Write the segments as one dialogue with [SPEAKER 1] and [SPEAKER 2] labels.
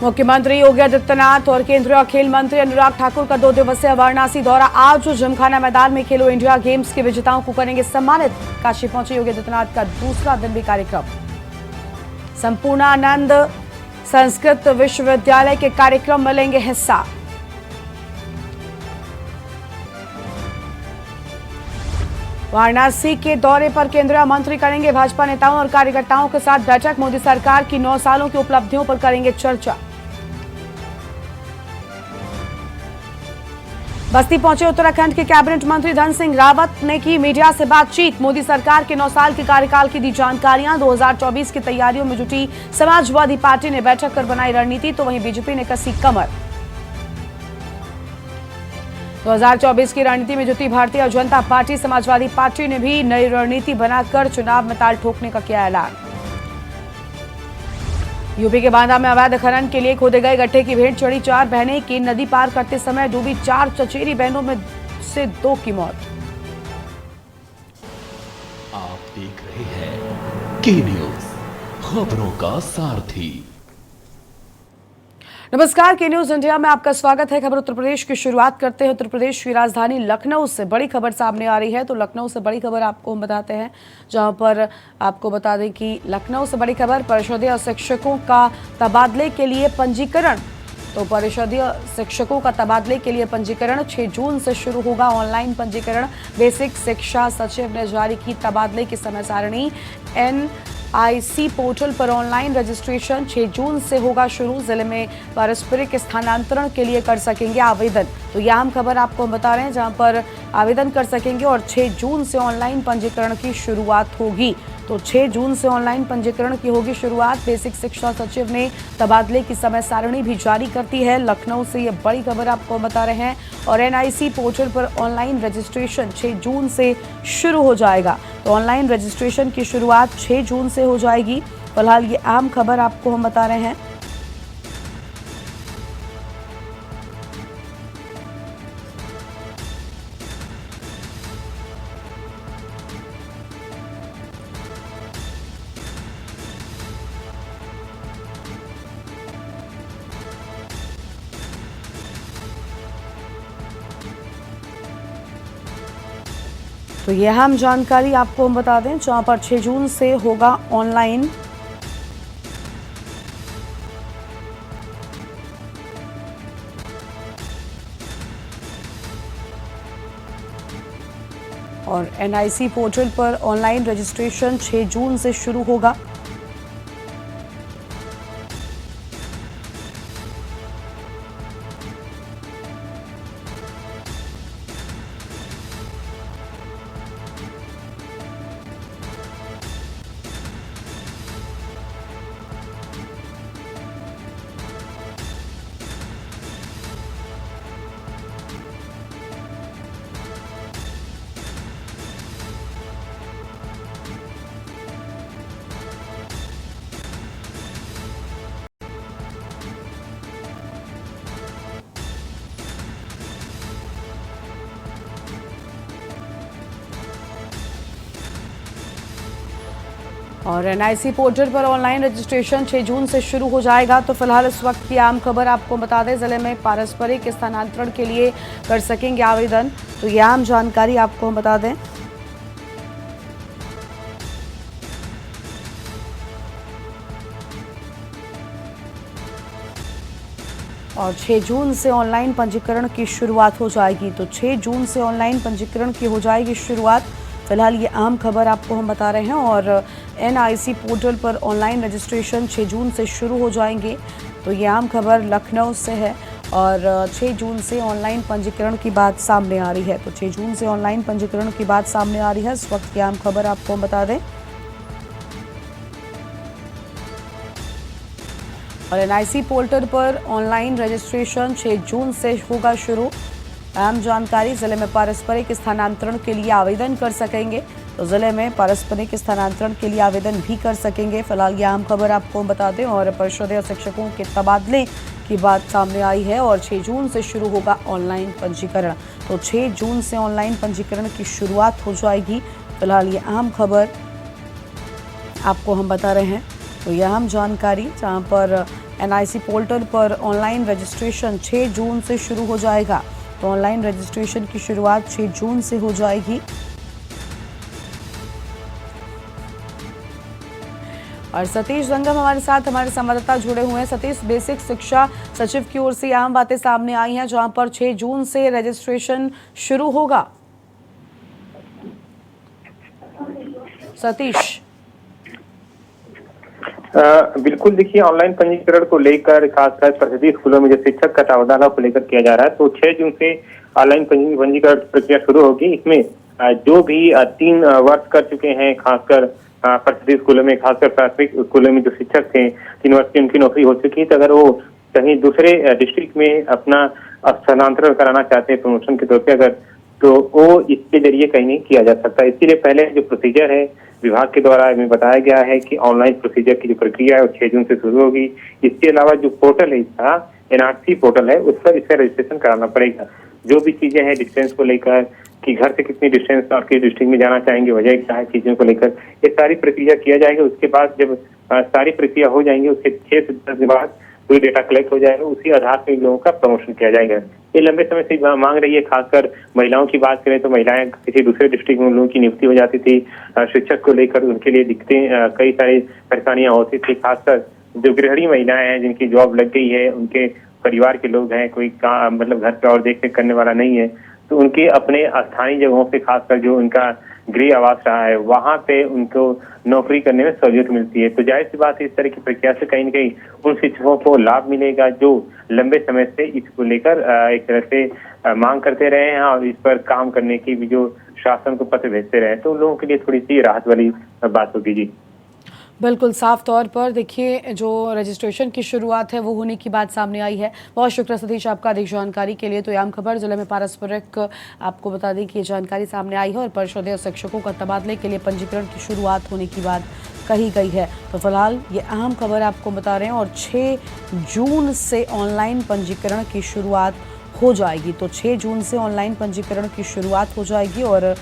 [SPEAKER 1] मुख्यमंत्री योगी आदित्यनाथ और केंद्रीय खेल मंत्री अनुराग ठाकुर का 2 दिवसीय वाराणसी दौरा। आज जिमखाना मैदान में खेलो इंडिया गेम्स के विजेताओं को करेंगे सम्मानित। काशी पहुंचे योगी आदित्यनाथ का दूसरा दिन भी कार्यक्रम। संपूर्णानंद संस्कृत विश्वविद्यालय के कार्यक्रम में लेंगे हिस्सा। वाराणसी के दौरे पर केंद्रीय मंत्री करेंगे भाजपा नेताओं और कार्यकर्ताओं के साथ बैठक। मोदी सरकार की 9 सालों की उपलब्धियों पर करेंगे चर्चा। बस्ती पहुंचे उत्तराखंड के कैबिनेट मंत्री धन सिंह रावत ने की मीडिया से बातचीत। मोदी सरकार के 9 साल के कार्यकाल की दी जानकारियां। 2024 की तैयारियों में जुटी समाजवादी पार्टी ने बैठक कर बनाई रणनीति, तो वहीं बीजेपी ने कसी कमर। 2024 की रणनीति में जुटी भारतीय जनता पार्टी, समाजवादी पार्टी ने भी नई रणनीति बनाकर चुनाव में ताल ठोकने का किया ऐलान। यूपी के बांदा में अवैध खनन के लिए खोदे गए गड्ढे की भेंट चढ़ी 4 बहनें की नदी पार करते समय डूबी 4 चचेरी बहनों में से 2 की मौत।
[SPEAKER 2] आप देख रहे हैं के न्यूज, खबरों का सारथी।
[SPEAKER 1] नमस्कार, के न्यूज इंडिया में आपका स्वागत है। खबर उत्तर प्रदेश की शुरुआत करते हैं। उत्तर प्रदेश की राजधानी लखनऊ से बड़ी खबर सामने आ रही है, तो लखनऊ से बड़ी खबर आपको हम बताते हैं, जहां पर आपको बता दें कि लखनऊ से बड़ी खबर परिषदीय शिक्षकों का तबादले के लिए पंजीकरण। तो परिषदीय शिक्षकों का तबादले के लिए पंजीकरण 6 जून से शुरू होगा। ऑनलाइन पंजीकरण। बेसिक शिक्षा सचिव ने जारी की तबादले की समय सारणी। NIC पोर्टल पर ऑनलाइन रजिस्ट्रेशन 6 जून से होगा शुरू। जिले में पारस्परिक स्थानांतरण के लिए कर सकेंगे आवेदन। तो यह अहम खबर आपको हम बता रहे हैं, जहां पर आवेदन कर सकेंगे और 6 जून से ऑनलाइन पंजीकरण की शुरुआत होगी। तो 6 जून से ऑनलाइन पंजीकरण की होगी शुरुआत। बेसिक शिक्षा सचिव ने तबादले की समय सारणी भी जारी करती है। लखनऊ से ये बड़ी खबर आपको हम बता रहे हैं। और NIC पोर्टल पर ऑनलाइन रजिस्ट्रेशन 6 जून से शुरू हो जाएगा। तो ऑनलाइन रजिस्ट्रेशन की शुरुआत 6 जून से हो जाएगी। फिलहाल ये अहम खबर आपको हम बता रहे हैं। तो यह हम जानकारी आपको हम बता दें, जहां पर 6 जून से होगा ऑनलाइन। और NIC पोर्टल पर ऑनलाइन रजिस्ट्रेशन 6 जून से शुरू होगा। और NIC पोर्टल पर ऑनलाइन रजिस्ट्रेशन 6 जून से शुरू हो जाएगा। तो फिलहाल इस वक्त की आम खबर आपको बता दें, जिले में पारस्परिक स्थानांतरण के लिए कर सकेंगे आवेदन। तो यह आम जानकारी आपको हम बता दें। और 6 जून से ऑनलाइन पंजीकरण की शुरुआत हो जाएगी। तो 6 जून से ऑनलाइन पंजीकरण की हो जाएगी शुरुआत। फिलहाल ये अहम खबर आपको हम बता रहे हैं। और NIC पोर्टल पर ऑनलाइन रजिस्ट्रेशन 6 जून से शुरू हो जाएंगे। तो ये अहम खबर लखनऊ से है। और 6 जून से ऑनलाइन पंजीकरण की बात सामने आ रही है। तो 6 जून से ऑनलाइन पंजीकरण की बात सामने आ रही है। इस वक्त की अहम खबर आपको हम बता दें। और NIC पोर्टल पर ऑनलाइन रजिस्ट्रेशन 6 जून से होगा शुरू। अहम जानकारी, जिले में पारस्परिक स्थानांतरण के लिए आवेदन कर सकेंगे। तो जिले में पारस्परिक स्थानांतरण के लिए आवेदन भी कर सकेंगे। फिलहाल ये अहम खबर आपको बता दें। और परिषदीय शिक्षकों के तबादले की बात सामने आई है और 6 जून से शुरू होगा ऑनलाइन पंजीकरण। तो 6 जून से ऑनलाइन पंजीकरण की शुरुआत हो जाएगी। फिलहाल ये अहम खबर आपको हम बता रहे हैं। तो यह अहम जानकारी, जहां पर एनआईसी पोर्टल पर ऑनलाइन रजिस्ट्रेशन 6 जून से शुरू हो जाएगा। तो ऑनलाइन रजिस्ट्रेशन की शुरुआत 6 जून से हो जाएगी। और सतीश जंगम हमारे साथ हमारे संवाददाता जुड़े हुए हैं। सतीश, बेसिक शिक्षा सचिव की ओर से अहम बातें सामने आई हैं, जहां पर 6 जून से रजिस्ट्रेशन शुरू होगा। सतीश।
[SPEAKER 3] बिल्कुल, देखिए, ऑनलाइन पंजीकरण को लेकर खासकर प्रतिनिधि स्कूलों में जो शिक्षक का तबादला को लेकर किया जा रहा है, तो 6 जून से ऑनलाइन पंजीकरण प्रक्रिया शुरू होगी। इसमें जो भी 3 वर्ष कर चुके हैं, खासकर प्रतिनिधि स्कूलों में, खासकर प्राथमिक स्कूलों में जो शिक्षक थे, 3 वर्ष की उनकी नौकरी हो चुकी है, तो अगर वो कहीं दूसरे डिस्ट्रिक्ट में अपना स्थानांतरण कराना चाहते हैं प्रमोशन के तौर पे, अगर तो वो इसके जरिए कहीं नहीं किया जा सकता। इसके लिए पहले जो प्रोसीजर है विभाग के द्वारा हमें बताया गया है कि ऑनलाइन प्रोसीजर की जो प्रक्रिया है वो 6 जून से शुरू होगी। इसके अलावा जो पोर्टल है इसका, एनआरसी पोर्टल है, उस पर इसका रजिस्ट्रेशन कराना पड़ेगा। जो भी चीजें हैं डिस्टेंस को लेकर, कि घर से कितनी डिस्टेंस और किस डिस्ट्रिक्ट में जाना चाहेंगे, वजह क्या है, चीजों को लेकर ये सारी प्रक्रिया किया जाएगा। उसके बाद जब सारी प्रक्रिया हो जाएंगी, उसके 6 से 10 दिन बाद कोई डेटा कलेक्ट हो जाएगा, उसी आधार पर इन लोगों का प्रमोशन किया जाएगा। ये लंबे समय से मांग रही है। खासकर महिलाओं की बात करें तो महिलाएं किसी दूसरे डिस्ट्रिक्ट में उन लोगों की नियुक्ति हो जाती थी, शिक्षक को लेकर उनके लिए दिक्कतें, कई सारी परेशानियां होती थी। खासकर जो गृहिणी महिलाएं हैं जिनकी जॉब लग गई है, उनके परिवार के लोग हैं, कोई मतलब घर पे और देख रेख करने वाला नहीं है, तो उनके अपने स्थानीय जगहों पे, खासकर जो उनका गृह आवास रहा है, वहां पे उनको नौकरी करने में सहूलियत मिलती है। तो जाहिर सी बात है, इस तरह की प्रक्रिया से कहीं न कहीं उन शिक्षकों को लाभ मिलेगा जो लंबे समय से इसको लेकर एक तरह से मांग करते रहे हैं और इस पर काम करने की भी जो शासन को पत्र भेजते रहे, तो उन लोगों के लिए थोड़ी सी राहत वाली बात होगी। जी
[SPEAKER 1] बिल्कुल, साफ तौर पर देखिए, जो रजिस्ट्रेशन की शुरुआत है वो होने की बात सामने आई है। बहुत शुक्रिया सतीश आपका अधिक जानकारी के लिए। तो आम खबर जिले में पारस्परिक आपको बता दें कि ये जानकारी सामने आई है और परिषदीय शिक्षकों का तबादले के लिए पंजीकरण की शुरुआत होने की बात कही गई है। तो फिलहाल ये अहम खबर आपको बता रहे हैं और 6 जून से ऑनलाइन पंजीकरण की शुरुआत हो जाएगी। तो 6 जून से ऑनलाइन पंजीकरण की शुरुआत हो जाएगी और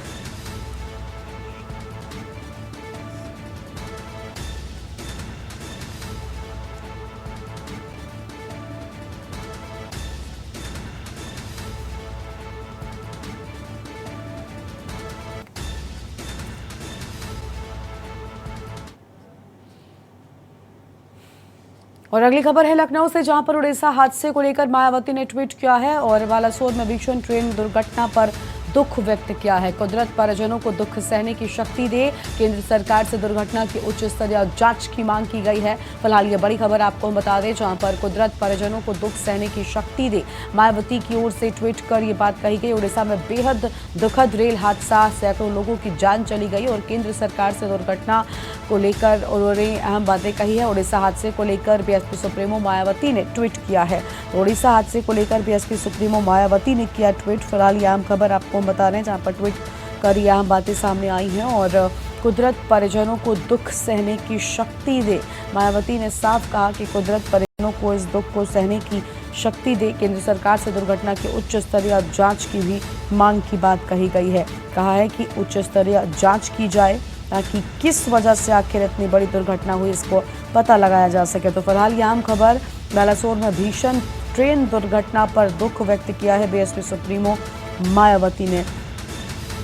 [SPEAKER 1] अगली खबर है लखनऊ से, जहां पर उड़ीसा हादसे को लेकर मायावती ने ट्वीट किया है और बालासोर में भीषण ट्रेन दुर्घटना पर दुख व्यक्त किया है। कुदरत परिजनों को दुख सहने की शक्ति दे, केंद्र सरकार से दुर्घटना की उच्च स्तरीय जांच की मांग की गई है। फिलहाल ये बड़ी खबर आपको बता दें, जहां पर कुदरत परिजनों को दुख सहने की शक्ति दे, मायावती की ओर से ट्वीट कर ये बात कही गई। उड़ीसा में बेहद दुखद रेल हादसा, सैकड़ों लोगों की जान चली गई और केंद्र सरकार से दुर्घटना को लेकर उन्होंने अहम बातें कही है। उड़ीसा हादसे को लेकर बीएसपी सुप्रीमो मायावती ने ट्वीट किया है। उड़ीसा हादसे को लेकर बीएसपी सुप्रीमो मायावती ने किया ट्वीट। फिलहाल ये अहम खबर आपको बता रहे हैं, जहां पर ट्वीट कर ये अहम बातें सामने आई हैं और कुदरत परिजनों को दुख सहने की शक्ति दे। मायावती ने साफ कहा कि कुदरत परिजनों को इस दुख को सहने की शक्ति दे, केंद्र सरकार से दुर्घटना की उच्च स्तरीय जांच की भी मांग की बात कही गई है। कहा है कि उच्च स्तरीय जांच की जाए ताकि किस वजह से आखिर इतनी बड़ी दुर्घटना हुई, इसको पता लगाया जा सके। तो फिलहाल ये अहम खबर, बालासोर में भीषण ट्रेन दुर्घटना पर दुख व्यक्त किया है बीएसपी सुप्रीमो मायावती ने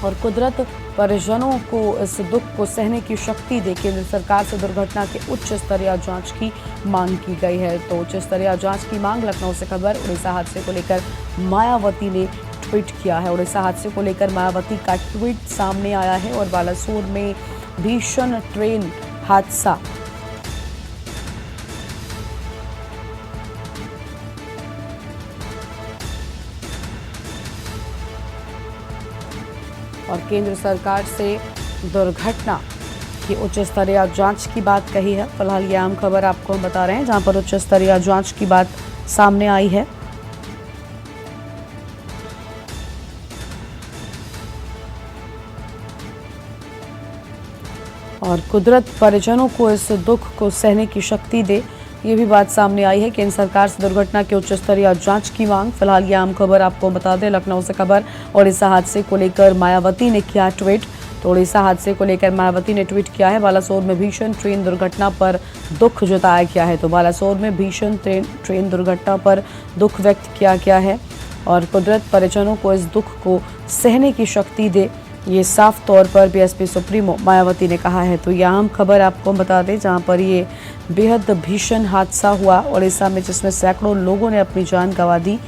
[SPEAKER 1] और कुदरत परिजनों को इस दुख को सहने की शक्ति दे, केंद्र सरकार से दुर्घटना के उच्च स्तरीय जांच की मांग की गई है। तो उच्च स्तरीय जांच की मांग, लखनऊ से खबर, उड़ीसा हादसे को लेकर मायावती ने ट्वीट किया है। उड़ीसा हादसे को लेकर मायावती का ट्वीट सामने आया है और बालासोर में भीषण ट्रेन हादसा। और केंद्र सरकार से दुर्घटना की उच्च स्तरीय जांच की बात कही है। फिलहाल ये आम खबर आपको हम बता रहे हैं, जहां पर उच्च स्तरीय जांच की बात सामने आई है। और कुदरत परिजनों को इस दुख को सहने की शक्ति दे, ये भी बात सामने आई है। केंद्र सरकार से दुर्घटना के उच्च स्तरीय जांच की मांग। फिलहाल ये आम खबर आपको बता दें, लखनऊ से खबर, और इस हादसे को लेकर मायावती ने किया ट्वीट। तो उड़ीसा हादसे को लेकर मायावती ने ट्वीट किया है। बालासोर में भीषण ट्रेन दुर्घटना पर दुख जताया गया है। तो बालासोर में भीषण ट्रेन दुर्घटना पर दुख व्यक्त किया गया है और कुदरत परिजनों को इस दुख को सहने की शक्ति दे, ये साफ तौर पर बीएसपी सुप्रीमो मायावती ने कहा है। तो ये अहम खबर आपको बता दें, जहां पर ये बेहद भीषण हादसा हुआ उड़ीसा में, जिसमें सैकड़ों लोगों ने अपनी जान गंवा दी,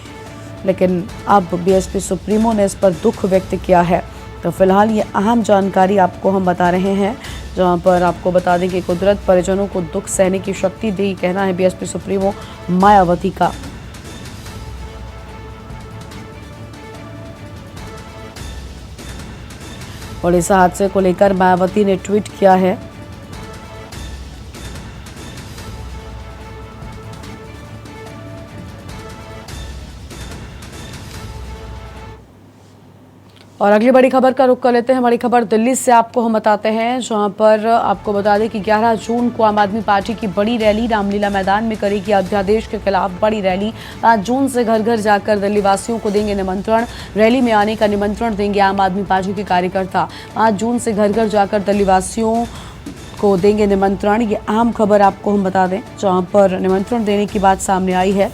[SPEAKER 1] लेकिन अब बीएसपी सुप्रीमो ने इस पर दुख व्यक्त किया है। तो फिलहाल ये अहम जानकारी आपको हम बता रहे हैं, जहां पर आपको बता दें कि कुदरत परिजनों को दुख सहने की शक्ति दे, कहना है बीएसपी सुप्रीमो मायावती का। उड़ीसा हादसे को लेकर मायावती ने ट्वीट किया है। और अगली बड़ी खबर का रुख कर लेते हैं। बड़ी खबर दिल्ली से आपको हम बताते हैं, जहां पर आपको बता दें कि 11 जून को आम आदमी पार्टी की बड़ी रैली रामलीला मैदान में करेगी। अध्यादेश के खिलाफ बड़ी रैली 5 जून से घर घर जाकर दिल्ली वासियों को देंगे निमंत्रण। रैली में आने का निमंत्रण देंगे आम आदमी पार्टी के कार्यकर्ता। 5 जून से घर घर जाकर दिल्ली वासियों को देंगे निमंत्रण। ये अहम खबर आपको हम बता दें, जहां पर निमंत्रण देने की बात सामने आई है।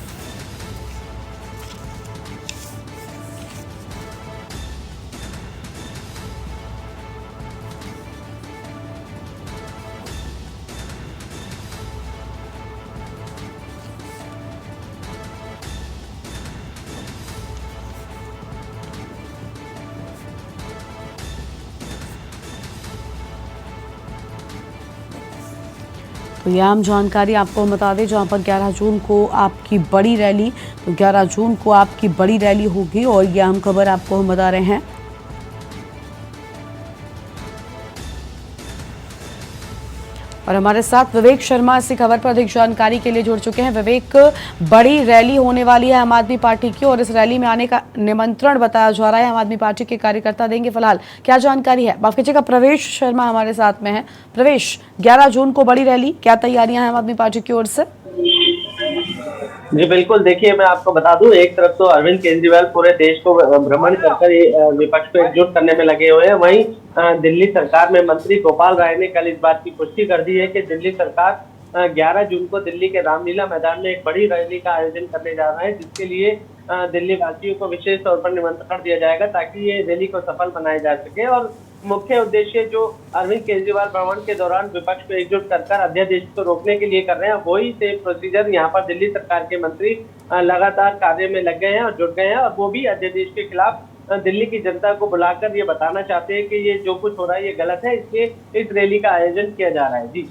[SPEAKER 1] तो यह आम जानकारी आपको बता दें, जहां पर 11 जून को आपकी बड़ी रैली, तो 11 जून को आपकी बड़ी रैली होगी और यह अहम खबर आपको हम बता रहे हैं। और हमारे साथ विवेक शर्मा इसी खबर पर अधिक जानकारी के लिए जुड़ चुके हैं। विवेक, बड़ी रैली होने वाली है आम आदमी पार्टी की और इस रैली में आने का निमंत्रण बताया जा रहा है, आम आदमी पार्टी के कार्यकर्ता देंगे। फिलहाल क्या जानकारी है? माफ कीजिएगा, प्रवेश शर्मा हमारे साथ में है। प्रवेश, 11 जून को बड़ी रैली, क्या तैयारियां हैं आम आदमी पार्टी की ओर से?
[SPEAKER 4] जी बिल्कुल, देखिए मैं आपको बता दूं, एक तरफ तो अरविंद केजरीवाल पूरे देश को भ्रमण कर विपक्ष को एकजुट करने में लगे हुए हैं। वहीं दिल्ली सरकार में मंत्री गोपाल राय ने कल इस बात की पुष्टि कर दी है कि दिल्ली सरकार 11 जून को दिल्ली के रामलीला मैदान में एक बड़ी रैली का आयोजन करने जा रहा है, जिसके लिए दिल्ली वासियों को विशेष तौर पर निमंत्रण दिया जाएगा ताकि ये रैली को सफल बनाया जा सके। और मुख्य उद्देश्य जो अरविंद केजरीवाल भ्रमण के दौरान विपक्ष को एकजुट कर अध्यादेश को रोकने के लिए कर रहे हैं, वही सेम प्रोसीजर यहाँ पर दिल्ली सरकार के मंत्री लगातार कार्य में लग गए हैं और जुट गए हैं। और वो भी अध्यादेश के खिलाफ दिल्ली की जनता को बुलाकर ये बताना चाहते हैं कि ये जो कुछ हो रहा है ये गलत है, इसलिए इस रैली का आयोजन किया जा रहा है। जी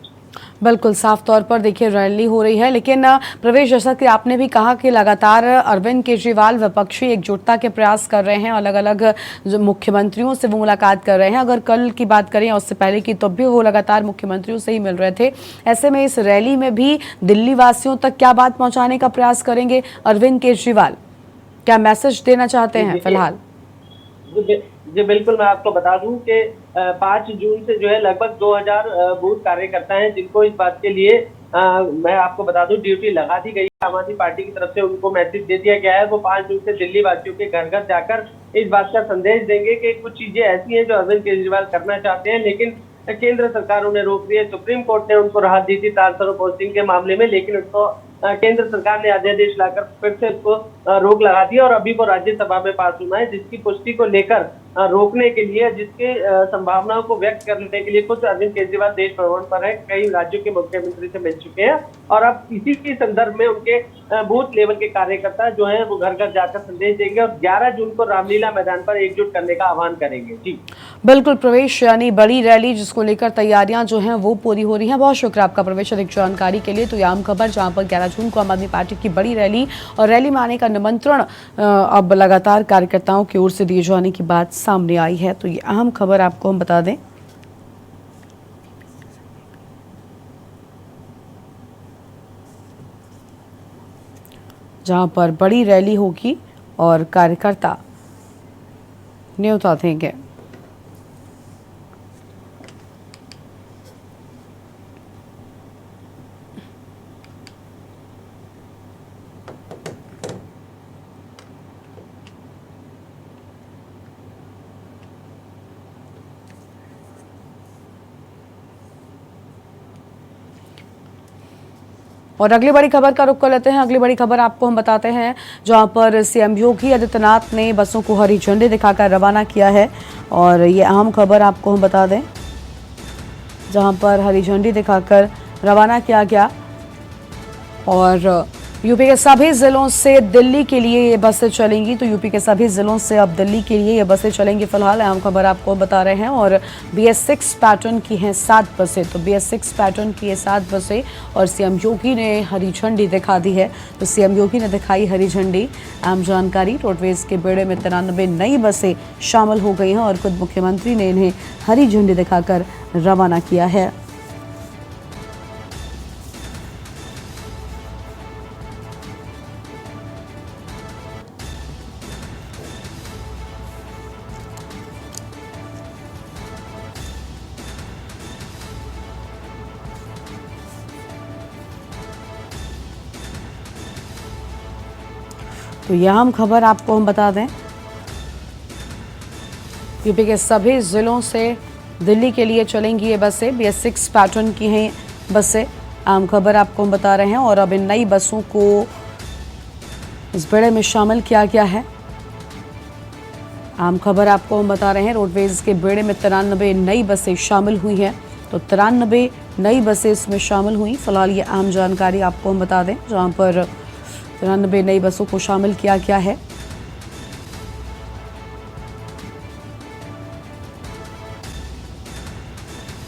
[SPEAKER 1] बिल्कुल, साफ तौर पर देखिए रैली हो रही है, लेकिन प्रवेश, जैसा कि आपने भी कहा कि लगातार अरविंद केजरीवाल विपक्षी एकजुटता के प्रयास कर रहे हैं, अलग अलग जो मुख्यमंत्रियों से वो मुलाकात कर रहे हैं। अगर कल की बात करें उससे पहले की, तब भी वो लगातार मुख्यमंत्रियों से ही मिल रहे थे। ऐसे में इस रैली में भी दिल्ली वासियों तक क्या बात पहुंचाने का प्रयास करेंगे अरविंद केजरीवाल? क्या मैसेज देना चाहते हैं फिलहाल?
[SPEAKER 4] जी बिल्कुल, मैं आपको बता दूं कि 5 जून से जो है लगभग 2000 बूथ कार्यकर्ता हैं, जिनको इस बात के लिए मैं आपको बता दूं ड्यूटी लगा दी गई है। आम आदमी पार्टी की तरफ से उनको मैसेज दे दिया गया है। वो 5 जून से दिल्ली वासियों के घर घर जाकर इस बात का संदेश देंगे कि कुछ चीजें ऐसी हैं जो अरविंद केजरीवाल करना चाहते हैं, लेकिन केंद्र सरकार उन्हें रोक रही है। सुप्रीम कोर्ट ने उनको राहत दी थी ट्रांसफर पोस्टिंग के मामले में, लेकिन उसको केंद्र सरकार ने अध्यादेश लाकर फिर से उसको रोक लगा दी और अभी वो राज्यसभा में पास हुआ है, जिसकी पुष्टि को लेकर रोकने के लिए, जिसके संभावनाओं को व्यक्त करने के लिए कुछ अरविंद केजरीवाल देश भ्रमण पर है, कई राज्यों के मुख्यमंत्री से मिल चुके हैं और अब इसी के संदर्भ में उनके बूथ लेवल के कार्यकर्ता जो है वो घर घर जाकर संदेश देंगे और 11 जून को रामलीला मैदान पर एकजुट करने का आह्वान करेंगे। जी
[SPEAKER 1] बिल्कुल प्रवेश, यानी बड़ी रैली जिसको लेकर तैयारियां जो हैं वो पूरी हो रही हैं। बहुत शुक्रिया आपका प्रवेश अधिक जानकारी के लिए। तो ये आम खबर, जहां पर 11 जून को आम आदमी पार्टी की बड़ी रैली और रैली में आने का निमंत्रण अब लगातार कार्यकर्ताओं की ओर से दिए जाने की बात सामने आई है। तो ये अहम खबर आपको हम बता दें। जहां पर बड़ी रैली होगी और कार्यकर्ता न्योता देंगे। और अगली बड़ी खबर का रुख कर लेते हैं। अगली बड़ी खबर आपको हम बताते हैं, जहां पर सीएम योगी आदित्यनाथ ने बसों को हरी झंडी दिखाकर रवाना किया है। और ये अहम खबर आपको हम बता दें, जहां पर हरी झंडी दिखाकर रवाना किया गया। और यूपी के सभी जिलों से दिल्ली के लिए ये बसें चलेंगी। तो यूपी के सभी जिलों से अब दिल्ली के लिए ये बसें चलेंगी। फिलहाल अहम खबर आपको बता रहे हैं। और BS6 पैटर्न की हैं 7 बसें। तो BS6 पैटर्न की ये 7 बसें और सीएम योगी ने हरी झंडी दिखा दी है। तो सीएम योगी ने दिखाई हरी झंडी। अहम जानकारी, रोडवेज के बेड़े में 93 नई बसें शामिल हो गई हैं और खुद मुख्यमंत्री ने इन्हें हरी झंडी दिखाकर रवाना किया है। तो यह हम खबर आपको हम बता दें, यूपी के सभी जिलों से दिल्ली के लिए चलेंगी ये बसें। BS6 पैटर्न की हैं बसें। आम खबर आपको हम बता रहे हैं। और अब इन नई बसों को इस बेड़े में शामिल किया गया है। आम खबर आपको हम बता रहे हैं, रोडवेज के बेड़े में 93 नई बसें शामिल हुई हैं। तो 93 नई बसें इसमें शामिल हुई। फिलहाल ये आम जानकारी आपको हम बता दें, जहाँ पर 93 नई बसों को शामिल किया गया है।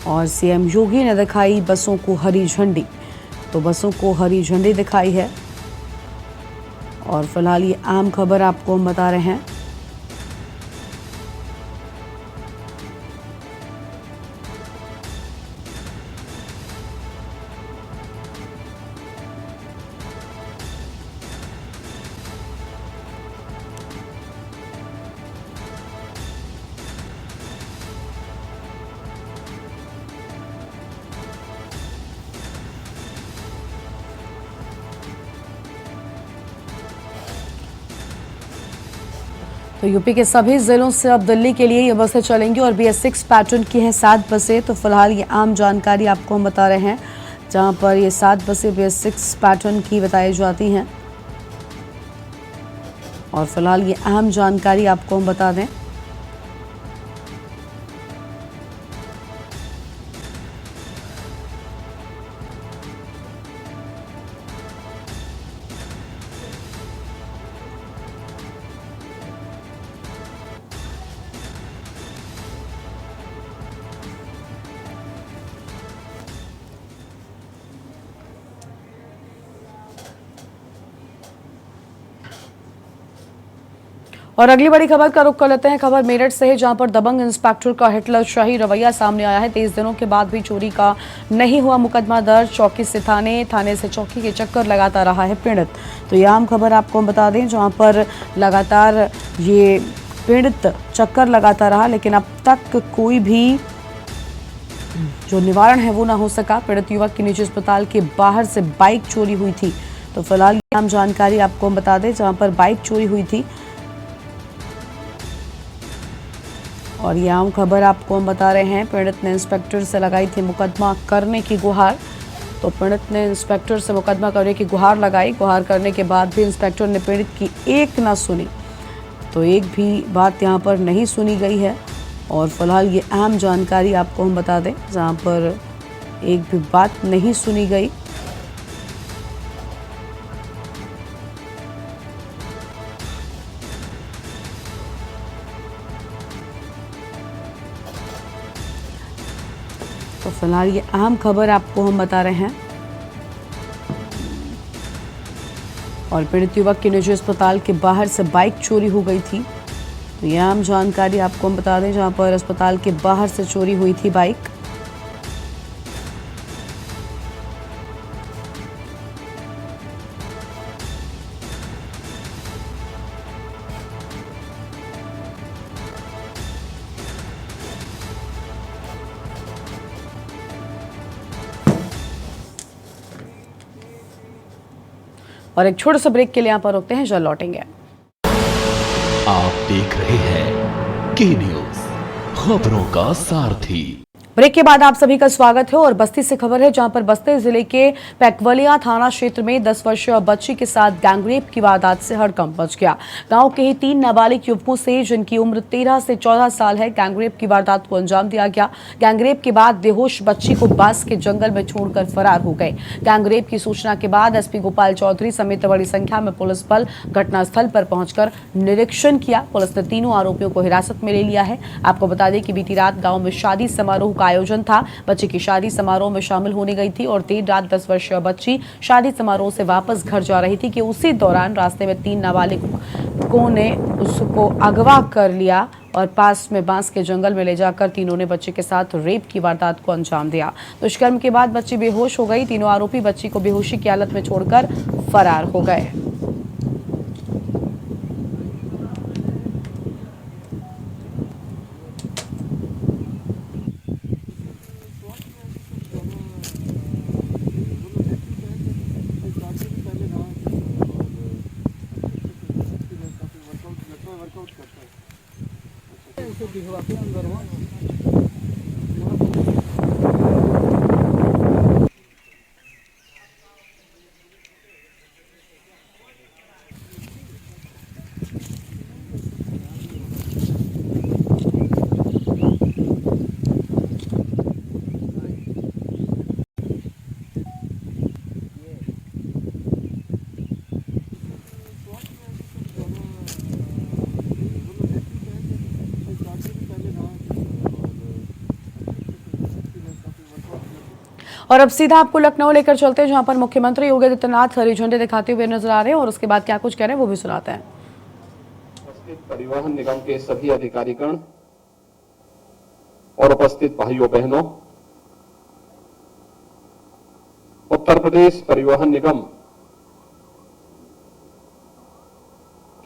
[SPEAKER 1] और सीएम योगी ने दिखाई बसों को हरी झंडी। तो बसों को हरी झंडी दिखाई है। और फिलहाल ये आम खबर आपको हम बता रहे हैं। तो यूपी के सभी जिलों से अब दिल्ली के लिए ये बसें चलेंगी और BS6 पैटर्न की हैं 7 बसें। तो फिलहाल ये आम जानकारी आपको हम बता रहे हैं, जहां पर ये 7 बसें BS6 पैटर्न की बताई जाती हैं। और फिलहाल ये अहम जानकारी आपको हम बता दें। और अगली बड़ी खबर का रुख कर लेते हैं। खबर मेरठ से है, जहां पर दबंग इंस्पेक्टर का हिटलर शाही रवैया सामने आया है। 23 दिनों के बाद भी चोरी का नहीं हुआ मुकदमा दर्ज। चौकी से थाने से चौकी के चक्कर लगाता रहा है पीड़ित। तो यह आम खबर आपको हम बता दें, जहां पर लगातार ये पीड़ित चक्कर लगाता रहा, लेकिन अब तक कोई भी जो निवारण है वो ना हो सका। पीड़ित युवक की निजी अस्पताल के बाहर से बाइक चोरी हुई थी। तो फिलहाल ये आम जानकारी आपको हम बता दें, जहां पर बाइक चोरी हुई थी। और ये आम खबर आपको हम बता रहे हैं, पीड़ित ने इंस्पेक्टर से लगाई थी मुकदमा करने की गुहार। तो पीड़ित ने इंस्पेक्टर से मुकदमा करने की गुहार लगाई। गुहार करने के बाद भी इंस्पेक्टर ने पीड़ित की एक ना सुनी। तो एक भी बात यहाँ पर नहीं सुनी गई है। और फिलहाल ये अहम जानकारी आपको हम बता दें, जहाँ पर एक भी बात नहीं सुनी गई। तो फिलहाल ये अहम खबर आपको हम बता रहे हैं। और पीड़ित युवक के निजी अस्पताल के बाहर से बाइक चोरी हो गई थी। तो यह आम जानकारी आपको हम बता दें, जहां पर अस्पताल के बाहर से चोरी हुई थी बाइक। और एक छोटे से ब्रेक के लिए यहाँ पर रुकते हैं, जल्द लौटेंगे।
[SPEAKER 2] आप देख रहे हैं के न्यूज, खबरों का सारथी।
[SPEAKER 1] ब्रेक के बाद आप सभी का स्वागत है और बस्ती से खबर है, जहां पर बस्ती जिले के पैकवलिया थाना क्षेत्र में 10 वर्षीय बच्ची के साथ गैंगरेप की वारदात से हड़कंप मच गया। गांव के ही 3 नाबालिग युवकों से, जिनकी उम्र 13 से 14 साल है, गैंगरेप की वारदात को अंजाम दिया गया। गैंगरेप के बाद बेहोश बच्ची को बांस के जंगल में छोड़कर फरार हो गए। गैंगरेप की सूचना के बाद एसपी गोपाल चौधरी समेत बड़ी संख्या में पुलिस बल घटनास्थल पर पहुंचकर निरीक्षण किया। पुलिस ने तीनों आरोपियों को हिरासत में ले लिया है। आपको बता दें कि बीती रात गाँव में शादी समारोह का आयोजन था। बच्ची की शादी समारोह में शामिल होने गई थी और देर रात 10 वर्षीय बच्ची शादी समारोह से वापस घर जा रही थी कि उसी दौरान रास्ते में 3 नाबालिगों ने उसको अगवा कर लिया और पास में बांस के जंगल में ले जाकर तीनों ने बच्चे के साथ रेप की वारदात को अंजाम दिया। दुष्कर्म के बाद बच्ची बेहोश हो गई। तीनों आरोपी बच्ची को बेहोशी की हालत में छोड़कर फरार हो गए। और अब सीधा आपको लखनऊ लेकर चलते हैं, जहां पर मुख्यमंत्री योगी आदित्यनाथ हरी झंडे दिखाते हुए नजर आ रहे हैं और उसके बाद क्या कुछ कह रहे हैं वो भी सुनाते हैं।
[SPEAKER 5] उपस्थित परिवहन निगम के सभी अधिकारीगण और उपस्थित भाइयों बहनों, उत्तर प्रदेश परिवहन निगम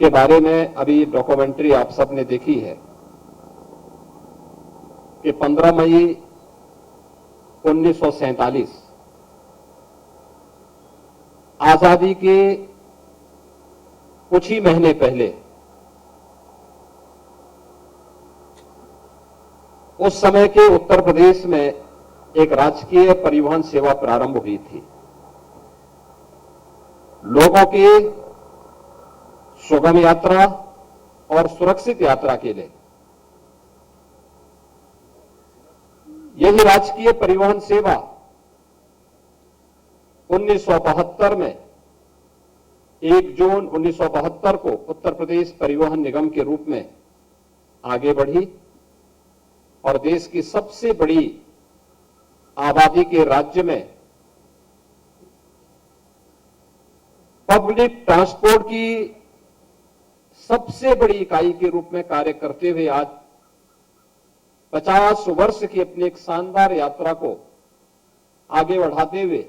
[SPEAKER 5] के बारे में अभी डॉक्यूमेंट्री आप सबने देखी है कि 15 मई 1947 आजादी के कुछ ही महीने पहले उस समय के उत्तर प्रदेश में एक राजकीय परिवहन सेवा प्रारंभ हुई थी। लोगों की सुगम यात्रा और सुरक्षित यात्रा के लिए यही राजकीय परिवहन सेवा 1972 में 1 जून 1972 को उत्तर प्रदेश परिवहन निगम के रूप में आगे बढ़ी और देश की सबसे बड़ी आबादी के राज्य में पब्लिक ट्रांसपोर्ट की सबसे बड़ी इकाई के रूप में कार्य करते हुए आज 50 वर्ष की अपनी एक शानदार यात्रा को आगे बढ़ाते हुए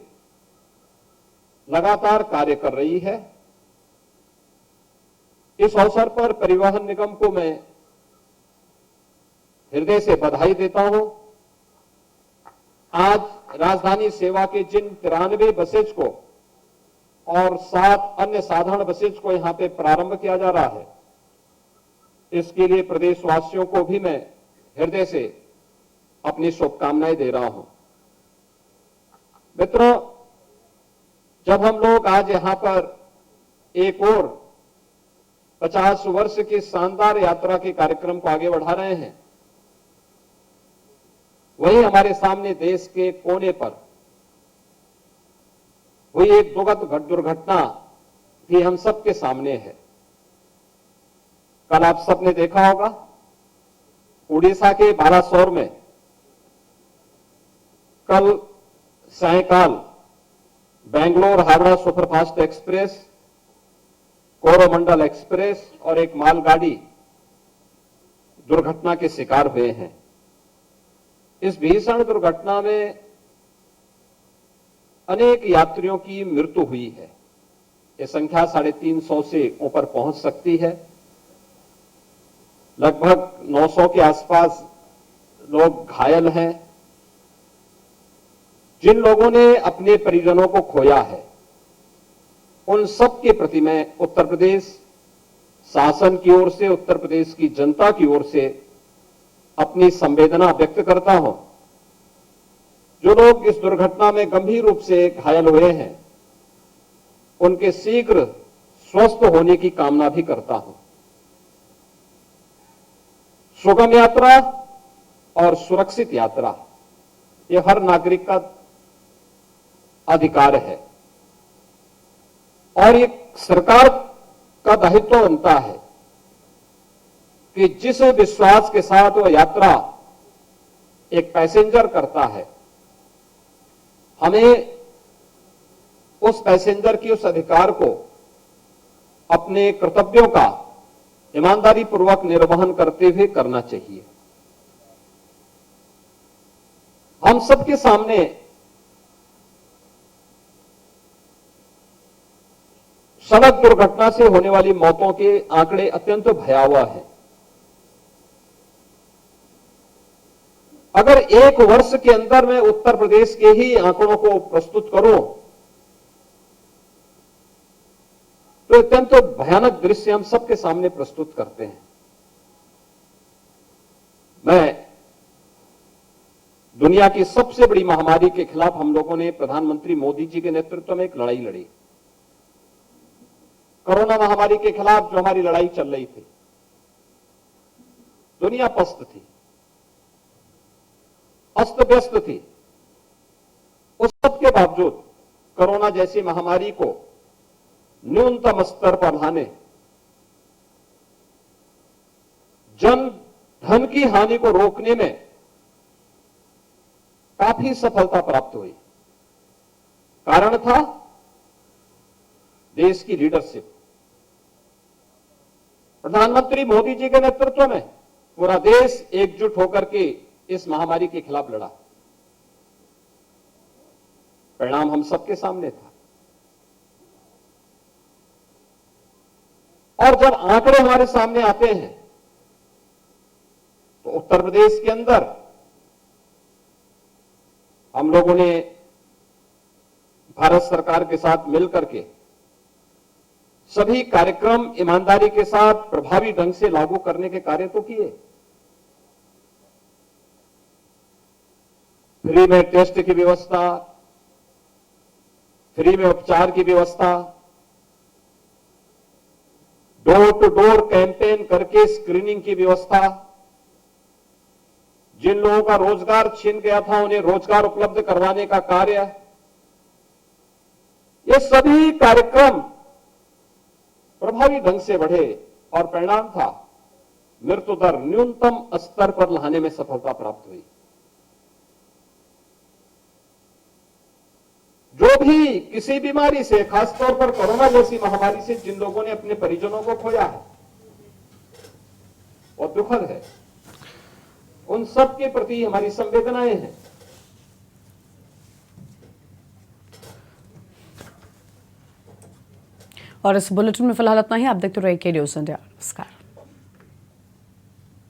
[SPEAKER 5] लगातार कार्य कर रही है। इस अवसर पर परिवहन निगम को मैं हृदय से बधाई देता हूं। आज राजधानी सेवा के जिन 93 बसेज को और 7 अन्य साधारण बसेज को यहां पे प्रारंभ किया जा रहा है, इसके लिए प्रदेशवासियों को भी मैं हृदय से अपनी शुभकामनाएं दे रहा हूं। मित्रों, जब हम लोग आज यहां पर एक और 50 वर्ष की शानदार यात्रा के कार्यक्रम को आगे बढ़ा रहे हैं, वही हमारे सामने देश के कोने पर हुई एक दुखद दुर्घटना भी हम सबके सामने है। कल आप सबने देखा होगा उड़ीसा के बालासोर में कल सायंकाल Bangalore Howrah superfast express, Coromandel express और एक मालगाड़ी दुर्घटना के शिकार हुए हैं। इस भीषण दुर्घटना में अनेक यात्रियों की मृत्यु हुई है। यह संख्या 350 से ऊपर पहुंच सकती है। लगभग 900 के आसपास लोग घायल हैं। जिन लोगों ने अपने परिजनों को खोया है, उन सब के प्रति मैं उत्तर प्रदेश शासन की ओर से, उत्तर प्रदेश की जनता की ओर से अपनी संवेदना व्यक्त करता हूं जो लोग इस दुर्घटना में गंभीर रूप से घायल हुए हैं, उनके शीघ्र स्वस्थ होने की कामना भी करता हूं। सुगम यात्रा और सुरक्षित यात्रा ये हर नागरिक का अधिकार है और ये सरकार का दायित्व बनता है कि जिस विश्वास के साथ वह यात्रा एक पैसेंजर करता है, हमें उस पैसेंजर की उस अधिकार को अपने कर्तव्यों का ईमानदारी पूर्वक निर्वहन करते हुए करना चाहिए। हम सबके सामने सड़क दुर्घटना से होने वाली मौतों के आंकड़े अत्यंत भयावह हैं। अगर एक वर्ष के अंदर मैं उत्तर प्रदेश के ही आंकड़ों को प्रस्तुत करूं तो अत्यंत भयानक दृश्य हम सबके सामने प्रस्तुत करते हैं। मैं दुनिया की सबसे बड़ी महामारी के खिलाफ हम लोगों ने प्रधानमंत्री मोदी जी के नेतृत्व में एक लड़ाई लड़ी। कोरोना महामारी के खिलाफ जो हमारी लड़ाई चल रही थी, दुनिया पस्त थी, अस्त व्यस्त थी। उस सब के बावजूद कोरोना जैसी महामारी को न्यूनतम स्तर पर लाने, जन धन की हानि को रोकने में काफी सफलता प्राप्त हुई। कारण था देश की लीडरशिप। प्रधानमंत्री मोदी जी के नेतृत्व में पूरा देश एकजुट होकर के इस महामारी के खिलाफ लड़ा। परिणाम हम सबके सामने था। और जब आंकड़े हमारे सामने आते हैं तो उत्तर प्रदेश के अंदर हम लोगों ने भारत सरकार के साथ मिलकर के सभी कार्यक्रम ईमानदारी के साथ प्रभावी ढंग से लागू करने के कार्य तो किए। फ्री में टेस्ट की व्यवस्था, फ्री में उपचार की व्यवस्था, डोर टू डोर कैंपेन करके स्क्रीनिंग की व्यवस्था, जिन लोगों का रोजगार छीन गया था उन्हें रोजगार उपलब्ध करवाने का कार्य, ये सभी कार्यक्रम प्रभावी ढंग से बढ़े और परिणाम था मृत्यु दर न्यूनतम स्तर पर लाने में सफलता प्राप्त हुई। जो भी किसी बीमारी से, खासतौर पर कोरोना जैसी महामारी से जिन लोगों ने अपने परिजनों को खोया है, और दुखद है, उन सब के प्रति हमारी संवेदनाएं हैं।
[SPEAKER 1] और इस बुलेटिन में फिलहाल इतना ही। आप देखते रहिए के न्यूज़ इंडिया। नमस्कार।